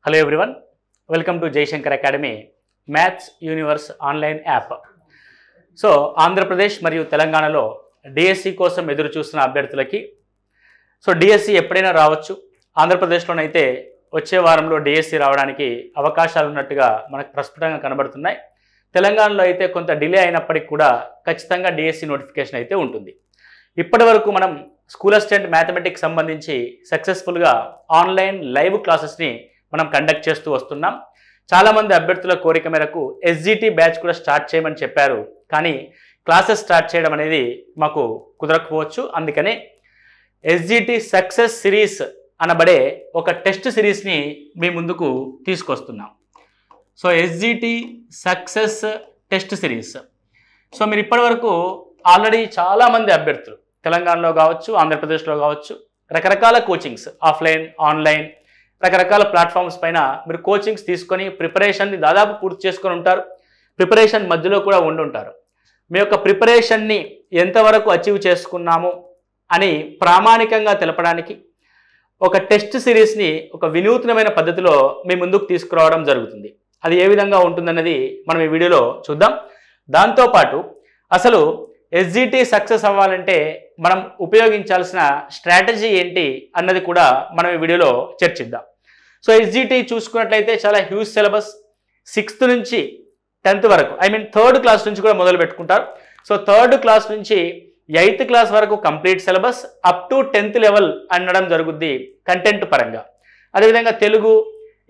Hello everyone, welcome to Jaishankar Academy Maths Universe online app. So Andhra Pradesh మరియు తెలంగాణలో DSC కోసం ఎదురు చూస్తున్న అభ్యర్థులకి డిఎస్సి ఎప్పుడైనా రావచ్చు. ఆంధ్రప్రదేశ్లోనైతే వచ్చే వారంలో డిఎస్సి రావడానికి అవకాశాలు ఉన్నట్టుగా మనకు ప్రస్ఫుటంగా కనబడుతున్నాయి. తెలంగాణలో అయితే కొంత డిలే అయినప్పటికీ కూడా ఖచ్చితంగా డిఎస్సి నోటిఫికేషన్ అయితే ఉంటుంది. ఇప్పటి వరకు మనం స్కూల్ అసిస్టెంట్ మ్యాథమెటిక్స్ సంబంధించి సక్సెస్ఫుల్గా ఆన్లైన్ లైవ్ క్లాసెస్ని మనం కండక్ట్ చేస్తూ వస్తున్నాం. చాలామంది అభ్యర్థుల కోరిక మేరకు ఎస్జిటి బ్యాచ్ కూడా స్టార్ట్ చేయమని చెప్పారు, కానీ క్లాసెస్ స్టార్ట్ చేయడం అనేది మాకు కుదరకపోవచ్చు. అందుకనే ఎస్జిటి సక్సెస్ సిరీస్ అనబడే ఒక టెస్ట్ సిరీస్ని మీ ముందుకు తీసుకొస్తున్నాం. So SGT success test series. So మీరు ఇప్పటివరకు ఆల్రెడీ చాలామంది అభ్యర్థులు తెలంగాణలో కావచ్చు, ఆంధ్రప్రదేశ్లో కావచ్చు, రకరకాల కోచింగ్స్ ఆఫ్లైన్, ఆన్లైన్, రకరకాల ప్లాట్ఫామ్స్ పైన మీరు కోచింగ్స్ తీసుకొని ప్రిపరేషన్ని దాదాపు పూర్తి చేసుకొని ఉంటారు. ప్రిపరేషన్ మధ్యలో కూడా ఉండుంటారు. మీ యొక్క ప్రిపరేషన్ని ఎంతవరకు అచీవ్ చేసుకున్నాము అని ప్రామాణికంగా తెలపడానికి ఒక టెస్ట్ సిరీస్ని ఒక వినూత్నమైన పద్ధతిలో మీ ముందుకు తీసుకురావడం జరుగుతుంది. అది ఏ విధంగా ఉంటుందన్నది మనం ఈ వీడియోలో చూద్దాం. దాంతోపాటు అసలు ఎస్జిటి సక్సెస్ అవ్వాలంటే మనం ఉపయోగించాల్సిన స్ట్రాటజీ ఏంటి అన్నది కూడా మనం ఈ వీడియోలో చర్చిద్దాం. సో ఎస్జిటి చూసుకున్నట్లయితే చాలా హ్యూజ్ సిలబస్. 6th నుంచి 10th వరకు, థర్డ్ క్లాస్ నుంచి కూడా మొదలు పెట్టుకుంటారు. సో థర్డ్ క్లాస్ నుంచి 8th క్లాస్ వరకు complete syllabus, up to 10th level అనడం జరుగుద్ది కంటెంట్ పరంగా. అదేవిధంగా తెలుగు,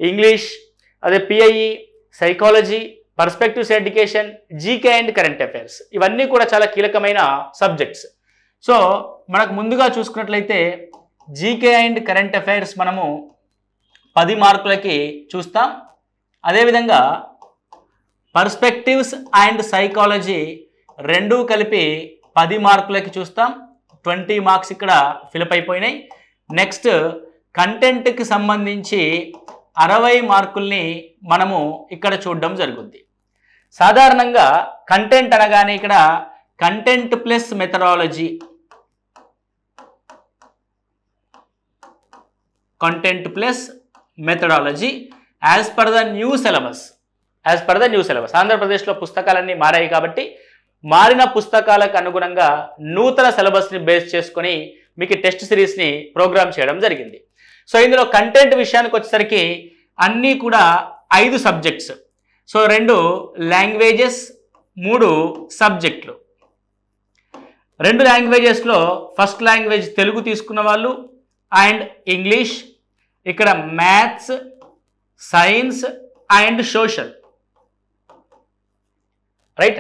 ఇంగ్లీష్, అదే PIE, psychology, perspectives education, GK and current affairs, ఇవన్నీ కూడా చాలా కీలకమైన సబ్జెక్ట్స్. సో మనకు ముందుగా చూసుకున్నట్లయితే జీకే అండ్ కరెంట్ అఫైర్స్ మనము 10 మార్కులకి చూస్తాం. అదేవిధంగా పర్స్పెక్టివ్స్ అండ్ సైకాలజీ రెండూ కలిపి 10 మార్కులకి చూస్తాం. 20 మార్క్స్ ఇక్కడ ఫిలప్ అయిపోయినాయి. నెక్స్ట్ కంటెంట్కి సంబంధించి 60 మార్కుల్ని మనము ఇక్కడ చూడడం జరుగుద్ది. సాధారణంగా కంటెంట్ అనగానే ఇక్కడ content plus methodology, content plus methodology as per the new syllabus. ఆంధ్రప్రదేశ్లో పుస్తకాలన్నీ మారాయి కాబట్టి మారిన పుస్తకాలకు అనుగుణంగా నూతన సిలబస్ని బేస్ చేసుకొని మీకు టెస్ట్ సిరీస్ని ప్రోగ్రామ్ చేయడం జరిగింది. సో ఇందులో కంటెంట్ విషయానికి వచ్చేసరికి అన్నీ కూడా 5 సబ్జెక్ట్స్. సో 2 లాంగ్వేజెస్, 3 సబ్జెక్టులు. 2 లాంగ్వేజెస్లో ఫస్ట్ లాంగ్వేజ్ తెలుగు తీసుకున్న వాళ్ళు అండ్ ఇంగ్లీష్, ఇక్కడ maths, science and social, right.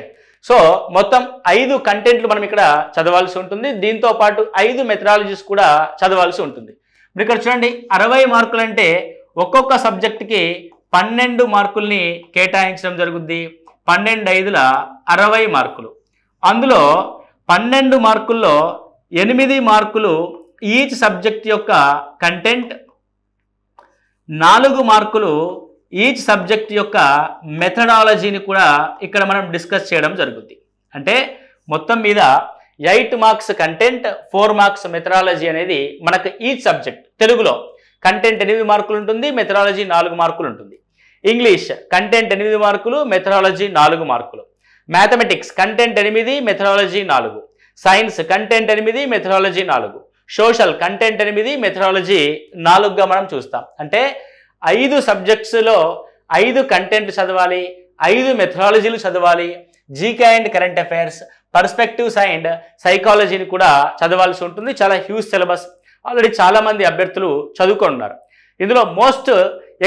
So మొత్తం 5 కంటెంట్లు మనం ఇక్కడ చదవాల్సి ఉంటుంది. దీంతో పాటు 5 మెథడాలజీస్ కూడా చదవాల్సి ఉంటుంది. ఇప్పుడు ఇక్కడ చూడండి, 60 మార్కులు అంటే ఒక్కొక్క సబ్జెక్ట్కి 12 మార్కుల్ని కేటాయించడం జరుగుద్ది. 12 5ల 60 మార్కులు. అందులో 12 మార్కుల్లో 8 మార్కులు ఈచ్ సబ్జెక్ట్ యొక్క కంటెంట్, 4 మార్కులు ఈచ్ సబ్జెక్ట్ యొక్క మెథడాలజీని కూడా ఇక్కడ మనం డిస్కస్ చేయడం జరుగుద్ది. అంటే మొత్తం మీద 8 మార్క్స్ కంటెంట్, 4 మార్క్స్ మెథడాలజీ అనేది మనకు ఈచ్ సబ్జెక్ట్. తెలుగులో కంటెంట్ 8 మార్కులు ఉంటుంది, మెథడాలజీ 4 మార్కులు ఉంటుంది. ఇంగ్లీష్ కంటెంట్ 8 మార్కులు, మెథడాలజీ 4 మార్కులు. Mathematics content 8, methodology 4. Science content 8, methodology 4. Social content 8, methodology 4గా మనం చూస్తాం. అంటే 5 సబ్జెక్ట్స్లో 5 కంటెంట్ చదవాలి, 5 మెథడాలజీలు చదవాలి. GK and current affairs, perspectives and సైకాలజీని కూడా చదవాల్సి ఉంటుంది. చాలా హ్యూజ్ సిలబస్. ఆల్రెడీ చాలామంది అభ్యర్థులు చదువుకున్నారు. ఇందులో మోస్ట్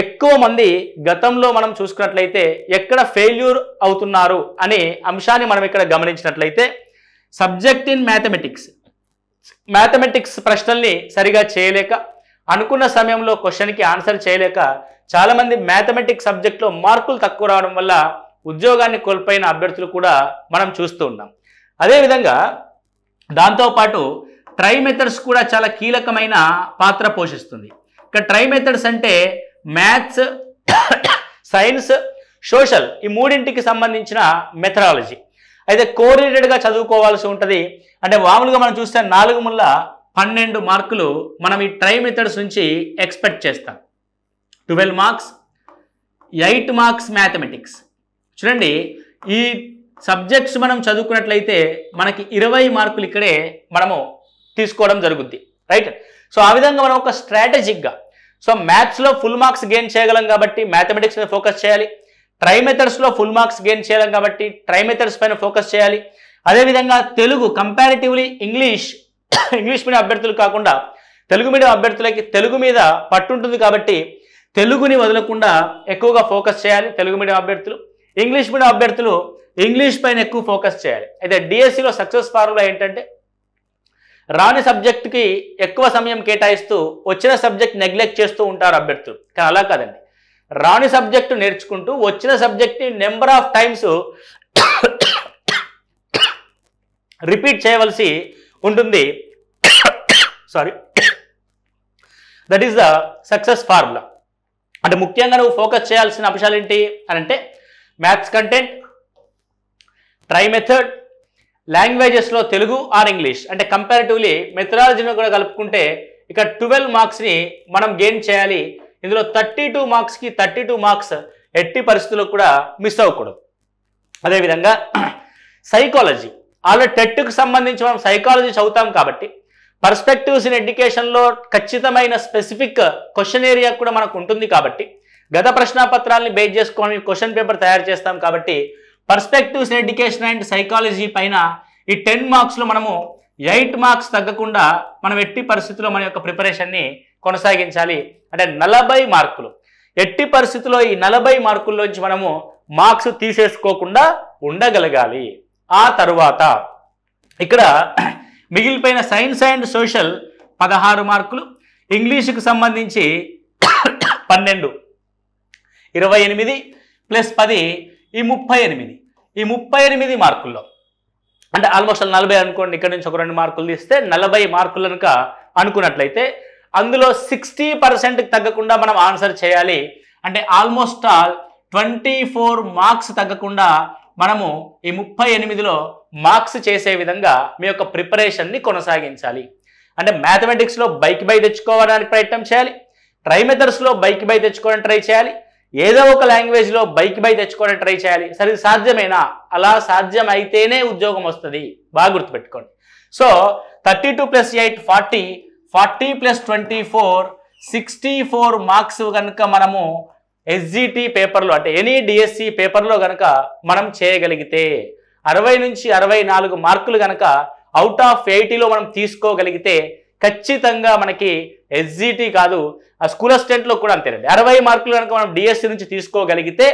ఎక్కువ మంది గతంలో మనం చూసుకున్నట్లయితే ఎక్కడ ఫెయిల్యూర్ అవుతున్నారు అనే అంశాన్ని మనం ఇక్కడ గమనించినట్లయితే సబ్జెక్ట్ ఇన్ మ్యాథమెటిక్స్ ప్రశ్నల్ని సరిగా చేయలేక, అనుకున్న సమయంలో క్వశ్చన్కి ఆన్సర్ చేయలేక చాలామంది మ్యాథమెటిక్స్ సబ్జెక్ట్లో మార్కులు తక్కువ రావడం వల్ల ఉద్యోగాన్ని కోల్పోయిన అభ్యర్థులు కూడా మనం చూస్తూ ఉన్నాం. అదేవిధంగా దాంతోపాటు ట్రై మెథడ్స్ కూడా చాలా కీలకమైన పాత్ర పోషిస్తుంది. ఇక్కడ ట్రై మెథడ్స్ అంటే మ్యాథ్స్, సైన్స్, సోషల్, ఈ 3ంటికి సంబంధించిన మెథడాలజీ. అయితే కోరిలేటెడ్గా చదువుకోవాల్సి ఉంటుంది. అంటే మామూలుగా మనం చూస్తే 4 ముళ్ళ 12 మార్కులు మనం ఈ ట్రై మెథడ్స్ నుంచి ఎక్స్పెక్ట్ చేస్తాం. 12 మార్క్స్, 8 మార్క్స్ మ్యాథమెటిక్స్. చూడండి, ఈ సబ్జెక్ట్స్ మనం చదువుకున్నట్లయితే మనకి 20 మార్కులు ఇక్కడే మనము తీసుకోవడం జరుగుద్ది, రైట్? సో ఆ విధంగా మనం ఒక స్ట్రాటజిక్గా, సో మ్యాథ్స్లో ఫుల్ మార్క్స్ గెయిన్ చేయగలం కాబట్టి మ్యాథమెటిక్స్ మీద ఫోకస్ చేయాలి. ట్రై మెథడ్స్లో ఫుల్ మార్క్స్ గెయిన్ చేయలేం కాబట్టి ట్రై మెథడ్స్ పైన ఫోకస్ చేయాలి. అదేవిధంగా తెలుగు కంపారిటివ్లీ ఇంగ్లీష్ మీడియం అభ్యర్థులు కాకుండా తెలుగు మీడియం అభ్యర్థులకి తెలుగు మీద పట్టుంటుంది కాబట్టి తెలుగుని వదలకుండా ఎక్కువగా ఫోకస్ చేయాలి తెలుగు మీడియం అభ్యర్థులు. ఇంగ్లీష్ మీడియం అభ్యర్థులు ఇంగ్లీష్ పైన ఎక్కువ ఫోకస్ చేయాలి. అయితే డిఎస్సిలో సక్సెస్ ఫార్ములా ఏంటంటే రాని సబ్జెక్టుకి ఎక్కువ సమయం కేటాయిస్తూ వచ్చిన సబ్జెక్ట్ నెగ్లెక్ట్ చేస్తూ ఉంటారు అభ్యర్థులు. కానీ అలా కాదండి, రాని సబ్జెక్టు నేర్చుకుంటూ వచ్చిన సబ్జెక్ట్ని నెంబర్ ఆఫ్ టైమ్స్ రిపీట్ చేయవలసి ఉంటుంది. Sorry, that is the success formula. అంటే ముఖ్యంగా నువ్వు ఫోకస్ చేయాల్సిన అంశాలు ఏంటి అని అంటే మ్యాథ్స్ కంటెంట్, ట్రై మెథడ్, లాంగ్వేజెస్లో తెలుగు ఆర్ ఇంగ్లీష్. అంటే కంపారిటివ్లీ మెథడాలజీని కూడా కలుపుకుంటే ఇక 12 మార్క్స్ని మనం గెయిన్ చేయాలి. ఇందులో 32 మార్క్స్కి 32 మార్క్స్ ఎట్టి పరిస్థితుల్లో కూడా మిస్ అవ్వకూడదు. అదేవిధంగా సైకాలజీ, ఆల్రెడీ టెట్కి సంబంధించి మనం సైకాలజీ చదువుతాం కాబట్టి పర్స్పెక్టివ్స్ ఇన్ ఎడ్యుకేషన్లో ఖచ్చితమైన స్పెసిఫిక్ క్వశ్చన్ ఏరియా కూడా మనకు ఉంటుంది కాబట్టి గత ప్రశ్నాపత్రాలని బేస్ చేసుకొని క్వశ్చన్ పేపర్ తయారు చేస్తాం కాబట్టి perspectives in education and psychology పైన ఈ 10 మార్క్స్లో మనము 8 మార్క్స్ తగ్గకుండా మనం ఎట్టి పరిస్థితుల్లో మన యొక్క ప్రిపరేషన్ని కొనసాగించాలి. అంటే 40 మార్కులు ఎట్టి పరిస్థితుల్లో ఈ 40 మార్కుల్లోంచి మనము మార్క్స్ తీసేసుకోకుండా ఉండగలగాలి. ఆ తరువాత ఇక్కడ మిగిలిపోయిన సైన్స్ అండ్ సోషల్ 16 మార్కులు, ఇంగ్లీష్కి సంబంధించి 12, 28 ప్లస్ 10 ఈ 38. ఈ 38 మార్కుల్లో అంటే ఆల్మోస్ట్ 40 అనుకోండి, ఇక్కడ నుంచి ఒక 2 మార్కులు తీస్తే 40 మార్కులు కనుక అనుకున్నట్లయితే అందులో 60% తగ్గకుండా మనం ఆన్సర్ చేయాలి. అంటే ఆల్మోస్ట్ ఆల్ 24 మార్క్స్ తగ్గకుండా మనము ఈ 38లో మార్క్స్ చేసే విధంగా మీ యొక్క ప్రిపరేషన్ని కొనసాగించాలి. అంటే మ్యాథమెటిక్స్లో బైక్ బై తెచ్చుకోవడానికి ప్రయత్నం చేయాలి, ట్రై మెథడ్స్లో బైక్ బై తెచ్చుకోవడానికి ట్రై చేయాలి, ఏదో ఒక లాంగ్వేజ్లో బైక్ బై తెచ్చుకోవడానికి ట్రై చేయాలి. సరే సాధ్యమేనా? అలా సాధ్యం అయితేనే ఉద్యోగం వస్తుంది, బాగా గుర్తుపెట్టుకోండి. సో 32 + 8 40, 40 + 24 64 మార్క్స్ కనుక మనము ఎస్జిటి పేపర్లో అంటే ఎనీ డిఎస్సి పేపర్లో కనుక మనం చేయగలిగితే 60 నుంచి 64 మార్కులు కనుక అవుట్ ఆఫ్ 80లో మనం తీసుకోగలిగితే ఖచ్చితంగా మనకి ఎస్జిటి కాదు ఆ స్కూల్ అసిస్టెంట్లో కూడా అంతేనండి. 60 మార్కులు కనుక మనం డిఎస్సి నుంచి తీసుకోగలిగితే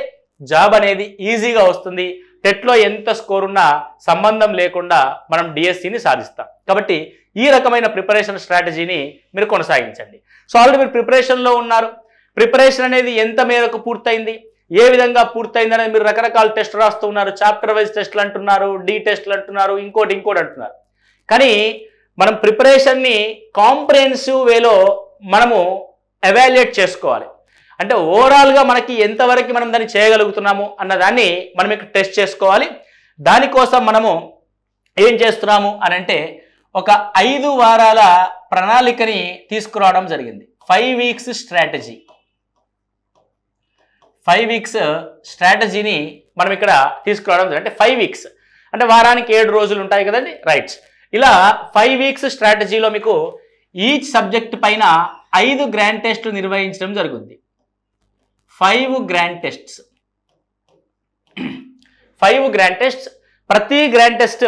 జాబ్ అనేది ఈజీగా వస్తుంది. టెట్లో ఎంత స్కోర్ ఉన్నా సంబంధం లేకుండా మనం డిఎస్సిని సాధిస్తాం. కాబట్టి ఈ రకమైన ప్రిపరేషన్ స్ట్రాటజీని మీరు కొనసాగించండి. సో ఆల్రెడీ మీరు ప్రిపరేషన్లో ఉన్నారు. ప్రిపరేషన్ అనేది ఎంత మేరకు పూర్తయింది, ఏ విధంగా పూర్తయింది అనేది మీరు రకరకాల టెస్ట్ రాస్తూ ఉన్నారు. చాప్టర్ వైజ్ టెస్ట్లు అంటున్నారు, డి టెస్ట్లు అంటున్నారు, ఇంకోటి అంటున్నారు. కానీ మనం ప్రిపరేషన్ని కాంప్రిహెన్సివ్ వేలో మనము ఎవాల్యుయేట్ చేసుకోవాలి. అంటే ఓవరాల్గా మనకి ఎంతవరకు మనం దాన్ని చేయగలుగుతున్నాము అన్నదాన్ని మనం ఇక్కడ టెస్ట్ చేసుకోవాలి. దానికోసం మనము ఏం చేస్తున్నాము అని అంటే ఒక 5 వారాల ప్రణాళికని తీసుకురావడం జరిగింది. 5 వీక్స్ స్ట్రాటజీ. 5 వీక్స్ స్ట్రాటజీని మనం ఇక్కడ తీసుకురావడం జరిగింది. అంటే 5 వీక్స్ అంటే వారానికి 7 రోజులు ఉంటాయి కదండి, రైట్? ఇలా 5 వీక్స్ స్ట్రాటజీలో మీకు ఈచ్ సబ్జెక్ట్ పైన 5 గ్రాండ్ టెస్ట్లు నిర్వహించడం జరుగుతుంది. 5 గ్రాండ్ టెస్ట్స్. 5 grand tests. ప్రతి గ్రాండ్ టెస్ట్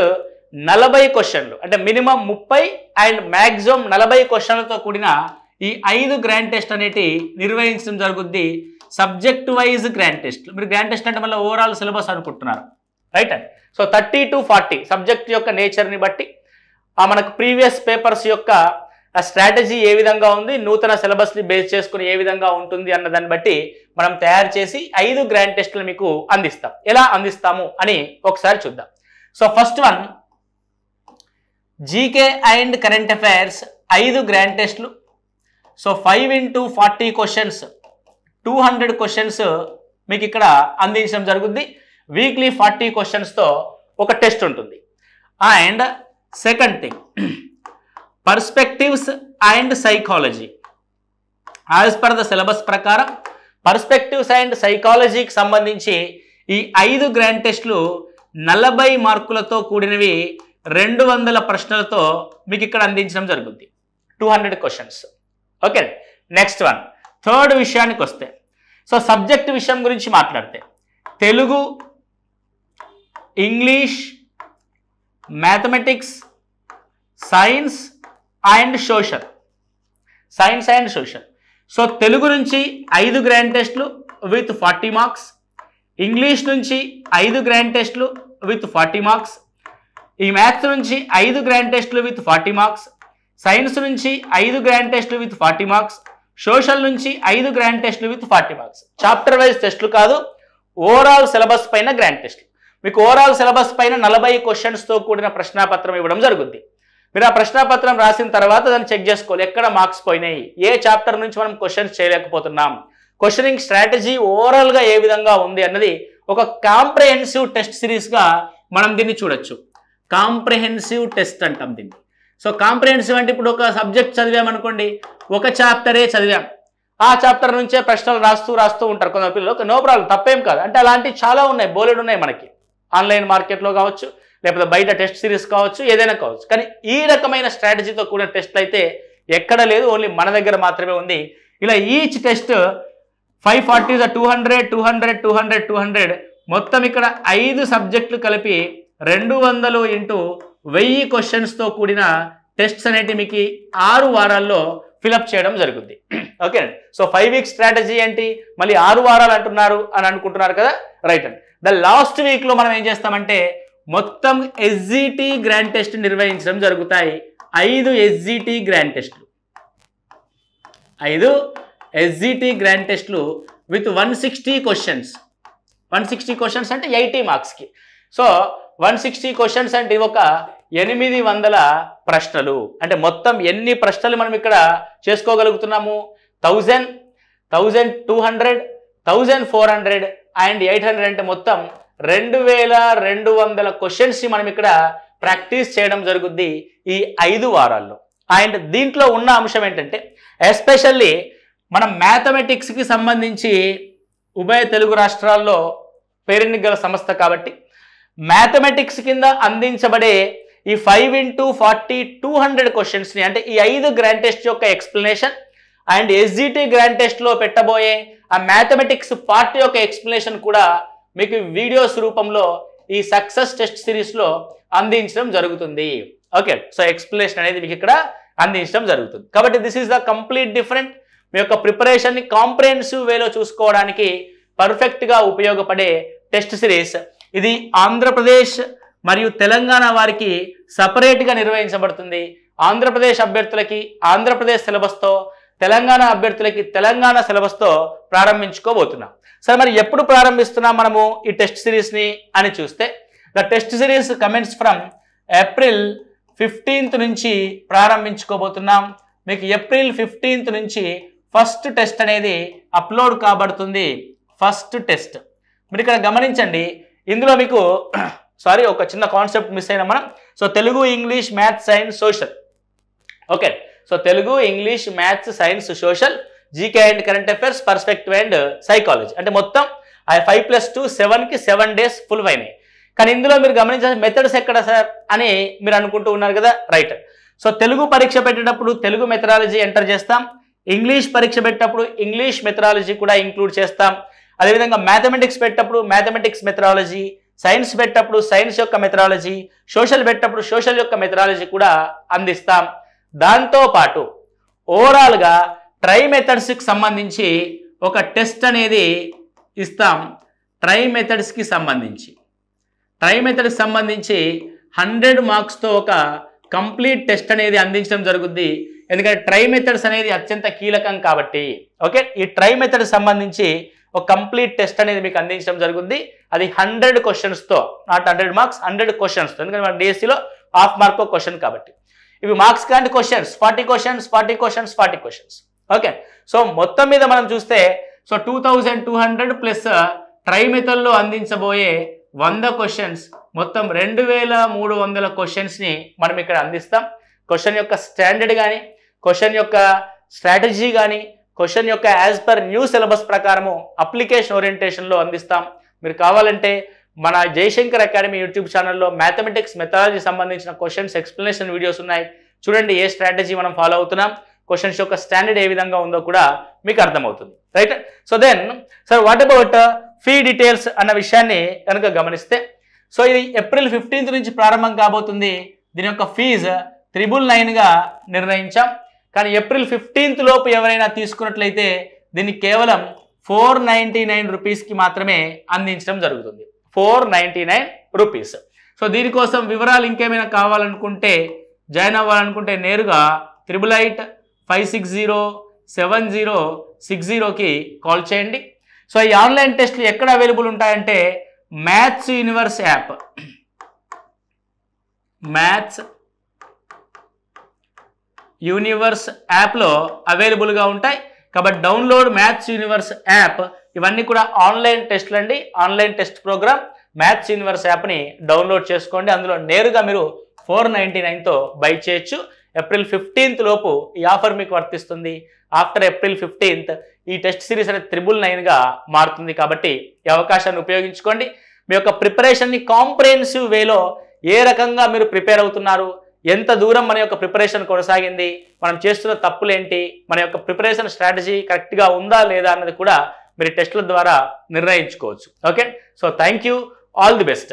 40 క్వశ్చన్లు అంటే మినిమం 30 అండ్ మ్యాక్సిమం 40 క్వశ్చన్లతో కూడిన ఈ 5 గ్రాండ్ టెస్ట్ అనేటి నిర్వహించడం జరుగుద్ది. Subject wise grand test. మీరు గ్రాండ్ టెస్ట్ అంటే మళ్ళీ ఓవరాల్ సిలబస్ అనుకుంటున్నారు, రైట్ అండి? సో 30 to 40 సబ్జెక్ట్ యొక్క నేచర్ని బట్టి మనకు ప్రీవియస్ పేపర్స్ యొక్క స్ట్రాటజీ ఏ విధంగా ఉంది, నూతన సిలబస్ని బేస్ చేసుకుని ఏ విధంగా ఉంటుంది అన్న దాన్ని బట్టి మనం తయారు చేసి 5 గ్రాండ్ టెస్టులు మీకు అందిస్తాం. ఎలా అందిస్తాము అని ఒకసారి చూద్దాం. So first one GK and current affairs 5 grand టెస్ట్లు. సో 5 into 40 క్వశ్చన్స్ 200 క్వశ్చన్స్ మీకు ఇక్కడ అందించడం జరుగుద్ది. వీక్లీ 40 క్వశ్చన్స్తో ఒక టెస్ట్ ఉంటుంది. And second thing perspectives and psychology. As per the syllabus ప్రకారం పర్స్పెక్టివ్స్ అండ్ సైకాలజీకి సంబంధించి ఈ 5 గ్రాండ్ టెస్టులు 40 మార్కులతో కూడినవి 200 ప్రశ్నలతో మీకు ఇక్కడ అందించడం జరుగుతుంది. 200 questions. Okay, next one third విషయానికి వస్తే, సో సబ్జెక్ట్ విషయం గురించి మాట్లాడితే Telugu, English, mathematics, science and social. So Telugu నుంచి 5 గ్రాండ్ టెస్టులు విత్ 40 మార్క్స్, ఇంగ్లీష్ నుంచి 5 గ్రాండ్ టెస్టులు విత్ 40 మార్క్స్, ఈ మ్యాథ్స్ నుంచి 5 గ్రాండ్ టెస్టులు విత్ 40 మార్క్స్, సైన్స్ నుంచి 5 గ్రాండ్ టెస్టులు విత్ 40 మార్క్స్, సోషల్ నుంచి 5 గ్రాండ్ టెస్టులు విత్ 40 మార్క్స్. చాప్టర్ వైజ్ టెస్టులు కాదు, ఓవరాల్ సిలబస్ పైన గ్రాండ్ టెస్టులు. మీకు ఓవరాల్ సిలబస్ పైన 40 క్వశ్చన్స్తో కూడిన ప్రశ్నాపత్రం ఇవ్వడం జరుగుతుంది. మీరు ఆ ప్రశ్నాపత్రం రాసిన తర్వాత దాన్ని చెక్ చేసుకోవాలి, ఎక్కడ మార్క్స్ పోయినాయి, ఏ చాప్టర్ నుంచి మనం క్వశ్చన్స్ చేయలేకపోతున్నాం, క్వశ్చనింగ్ స్ట్రాటజీ ఓవరాల్గా ఏ విధంగా ఉంది అన్నది ఒక కాంప్రహెన్సివ్ టెస్ట్ సిరీస్గా మనం దీన్ని చూడొచ్చు. కాంప్రహెన్సివ్ టెస్ట్ అంటాం దీన్ని. సో కాంప్రహెన్సివ్ అంటే ఇప్పుడు ఒక సబ్జెక్ట్ చదివామనుకోండి, ఒక చాప్టరే చదివాం, ఆ చాప్టర్ నుంచే ప్రశ్నలు రాస్తూ ఉంటారు కొందరు పిల్లలు. నో ప్రాబ్లం, తప్పేం కాదు. అంటే అలాంటివి చాలా ఉన్నాయి, బోలెడు ఉన్నాయి మనకి, ఆన్లైన్ మార్కెట్లో కావచ్చు, లేకపోతే బయట టెస్ట్ సిరీస్ కావచ్చు, ఏదైనా కావచ్చు. కానీ ఈ రకమైన స్ట్రాటజీతో కూడిన టెస్ట్లు అయితే ఎక్కడ లేదు, ఓన్లీ మన దగ్గర మాత్రమే ఉంది. ఇలా ఈచ్ టెస్ట్ 540 200 200 200 200 మొత్తం ఇక్కడ 5 సబ్జెక్టులు కలిపి 200 ఇంటూ 1000 క్వశ్చన్స్తో కూడిన టెస్ట్స్ అనేవి మీకు 6 వారాల్లో ఫిలప్ చేయడం జరుగుతుంది. ఓకే, సో 5 వీక్ స్ట్రాటజీ ఏంటి, మళ్ళీ 6 వారాలు అంటున్నారు అని అనుకుంటున్నారు కదా, రైట్ అండి. ద లాస్ట్ వీక్లో మనం ఏం చేస్తామంటే మొత్తం ఎస్జిటి గ్రాండ్ టెస్ట్ నిర్వహించడం జరుగుతాయి. 5 ఎస్జిటి గ్రాండ్ టెస్టులు, 5 ఎస్జిటి గ్రాండ్ టెస్టులు విత్ 160 క్వశ్చన్స్. 160 క్వశ్చన్స్ అంటే 80 మార్క్స్కి. సో 160 క్వశ్చన్స్ అంటే ఒక 800 ప్రశ్నలు. అంటే మొత్తం ఎన్ని ప్రశ్నలు మనం ఇక్కడ చేసుకోగలుగుతున్నాము, 1000, 1200, 1400 అండ్ 800 అంటే మొత్తం 2200 క్వశ్చన్స్ని మనం ఇక్కడ ప్రాక్టీస్ చేయడం జరుగుద్ది ఈ 5 వారాల్లో. అండ్ దీంట్లో ఉన్న అంశం ఏంటంటే ఎస్పెషల్లీ మనం మ్యాథమెటిక్స్కి సంబంధించి ఉభయ తెలుగు రాష్ట్రాల్లో పేరెన్నికగల సంస్థ కాబట్టి మ్యాథమెటిక్స్ కింద అందించబడే ఈ 5 into 40 200 క్వశ్చన్స్ని, అంటే ఈ 5 గ్రాండ్ టెస్ట్ యొక్క ఎక్స్ప్లెనేషన్ అండ్ ఎస్జిటి గ్రాండ్ టెస్ట్లో పెట్టబోయే ఆ మ్యాథమెటిక్స్ పార్ట్ యొక్క ఎక్స్ప్లెనేషన్ కూడా మీకు వీడియోస్ రూపంలో ఈ సక్సెస్ టెస్ట్ సిరీస్లో అందించడం జరుగుతుంది. ఓకే, సో ఎక్స్ప్లెనేషన్ అనేది మీకు ఇక్కడ అందించడం జరుగుతుంది. కాబట్టి this is the complete different. మీ యొక్క ప్రిపరేషన్ని కాంప్రహెన్సివ్ వేలో చూసుకోవడానికి పర్ఫెక్ట్గా ఉపయోగపడే టెస్ట్ సిరీస్ ఇది. ఆంధ్రప్రదేశ్ మరియు తెలంగాణ వారికి సపరేట్గా నిర్వహించబడుతుంది. ఆంధ్రప్రదేశ్ అభ్యర్థులకి ఆంధ్రప్రదేశ్ సిలబస్తో, తెలంగాణ అభ్యర్థులకి తెలంగాణ సిలబస్తో ప్రారంభించుకోబోతున్నాం. సరే, మరి ఎప్పుడు ప్రారంభిస్తున్నాం మనము ఈ టెస్ట్ సిరీస్ని అని చూస్తే, the test series comments from April 15th నుంచి ప్రారంభించుకోబోతున్నాం. మీకు ఏప్రిల్ 15th నుంచి ఫస్ట్ టెస్ట్ అనేది అప్లోడ్ కాబడుతుంది. ఫస్ట్ టెస్ట్ మీరు ఇక్కడ గమనించండి, ఇందులో మీకు ఒక చిన్న కాన్సెప్ట్ మిస్ అయినా మనం. So Telugu, English, maths, science, social. Okay, so Telugu, English, maths, science, social, GK and current affairs, perspective and psychology. అంటే మొత్తం 5+2 7కి 7 days ఫుల్ అయినాయి. కానీ ఇందులో మీరు గమనించాల్సిన మెథడ్స్ ఎక్కడ సార్ అని మీరు అనుకుంటూ ఉన్నారు కదా, రైట్. సో తెలుగు పరీక్ష పెట్టేటప్పుడు తెలుగు మెథడాలజీ ఎంటర్ చేస్తాం, ఇంగ్లీష్ పరీక్ష పెట్టేటప్పుడు ఇంగ్లీష్ మెథడాలజీ కూడా ఇంక్లూడ్ చేస్తాం. అదేవిధంగా మ్యాథమెటిక్స్ పెట్టేటప్పుడు మ్యాథమెటిక్స్ మెథడాలజీ, సైన్స్ పెట్టేటప్పుడు సైన్స్ యొక్క మెథడాలజీ, సోషల్ పెట్టేటప్పుడు సోషల్ యొక్క మెథడాలజీ కూడా అందిస్తాం. దాంతోపాటు ఓవరాల్గా ట్రై మెథడ్స్కి సంబంధించి ఒక టెస్ట్ అనేది ఇస్తాం. ట్రై మెథడ్స్కి సంబంధించి 100 మార్క్స్తో ఒక కంప్లీట్ టెస్ట్ అనేది అందించడం జరుగుద్ది. ఎందుకంటే ట్రై మెథడ్స్ అనేది అత్యంత కీలకం కాబట్టి. ఓకే, ఈ ట్రై మెథడ్ సంబంధించి ఒక కంప్లీట్ టెస్ట్ అనేది మీకు అందించడం జరుగుద్ది. అది 100 క్వశ్చన్స్తో, నాట్ 100 మార్క్స్, 100 క్వశ్చన్స్తో. ఎందుకంటే మన డిఎస్సిలో హాఫ్ మార్క్ క్వశ్చన్ కాబట్టి. ఇవి మార్క్స్ కాంటి questions, 40 questions 40 questions 40 questions. Okay, so మొత్తం మీద మనం చూస్తే 2200 ప్లస్ ట్రై మెథడ్లో అందించబోయే 100 క్వశ్చన్స్, మొత్తం 2300 క్వశ్చన్స్ని మనం ఇక్కడ అందిస్తాం. క్వశ్చన్ యొక్క స్టాండర్డ్ కానీ, క్వశ్చన్ యొక్క స్ట్రాటజీ కానీ, క్వశ్చన్ యొక్క యాజ్ పర్ న్యూ సిలబస్ ప్రకారము అప్లికేషన్ ఓరియంటేషన్లో అందిస్తాం. మీరు కావాలంటే మన జయశంకర్ అకాడమీ యూట్యూబ్ ఛానల్లో మ్యాథమెటిక్స్ మెథడాలజీ సంబంధించిన క్వశ్చన్స్ ఎక్స్ప్లెనేషన్ వీడియోస్ ఉన్నాయి. చూడండి ఏ స్ట్రాటజీ మనం ఫాలో అవుతున్నాం, క్వశ్చన్స్ యొక్క స్టాండర్డ్ ఏ విధంగా ఉందో కూడా మీకు అర్థమవుతుంది. Right. So then sir what about fee details అన్న విషయాన్ని కనుక గమనిస్తే, సో ఇది ఏప్రిల్ 15th నుంచి ప్రారంభం కాబోతుంది. దీని యొక్క ఫీజు 999గా నిర్ణయించాం. కానీ ఏప్రిల్ 15th లోపు ఎవరైనా తీసుకున్నట్లయితే దీన్ని కేవలం 499 రూపీస్కి మాత్రమే అందించడం జరుగుతుంది. 499 రూపీస్. సో దీనికోసం వివరాలు ఇంకేమైనా కావాలనుకుంటే, జాయిన్ అవ్వాలనుకుంటే నేరుగా 8858707060కి కాల్ చేయండి. సో ఈ ఆన్లైన్ టెస్ట్లు ఎక్కడ అవైలబుల్ ఉంటాయంటే maths universe app, maths universe యాప్లో అవైలబుల్గా ఉంటాయి. కాబట్టి డౌన్లోడ్ మ్యాథ్స్ యూనివర్స్ యాప్. ఇవన్నీ కూడా ఆన్లైన్ టెస్ట్లు అండి, online test programme. Maths universe యాప్ని డౌన్లోడ్ చేసుకోండి. అందులో నేరుగా మీరు 499తో బై చేయొచ్చు. ఏప్రిల్ 15th లోపు ఈ ఆఫర్ మీకు వర్తిస్తుంది. ఆఫ్టర్ ఏప్రిల్ 15th ఈ టెస్ట్ సిరీస్ అనేది 999గా మారుతుంది. కాబట్టి ఈ అవకాశాన్ని ఉపయోగించుకోండి. మీ యొక్క ప్రిపరేషన్ని కాంప్రిహెన్సివ్ వేలో ఏ రకంగా మీరు ప్రిపేర్ అవుతున్నారు, ఎంత దూరం మన యొక్క ప్రిపరేషన్ కొనసాగింది, మనం చేస్తున్న తప్పులేంటి, మన యొక్క ప్రిపరేషన్ స్ట్రాటజీ కరెక్ట్గా ఉందా లేదా అన్నది కూడా మీరు టెస్టుల ద్వారా నిర్ణయించుకోవచ్చు. Okay. So thank you, all the best.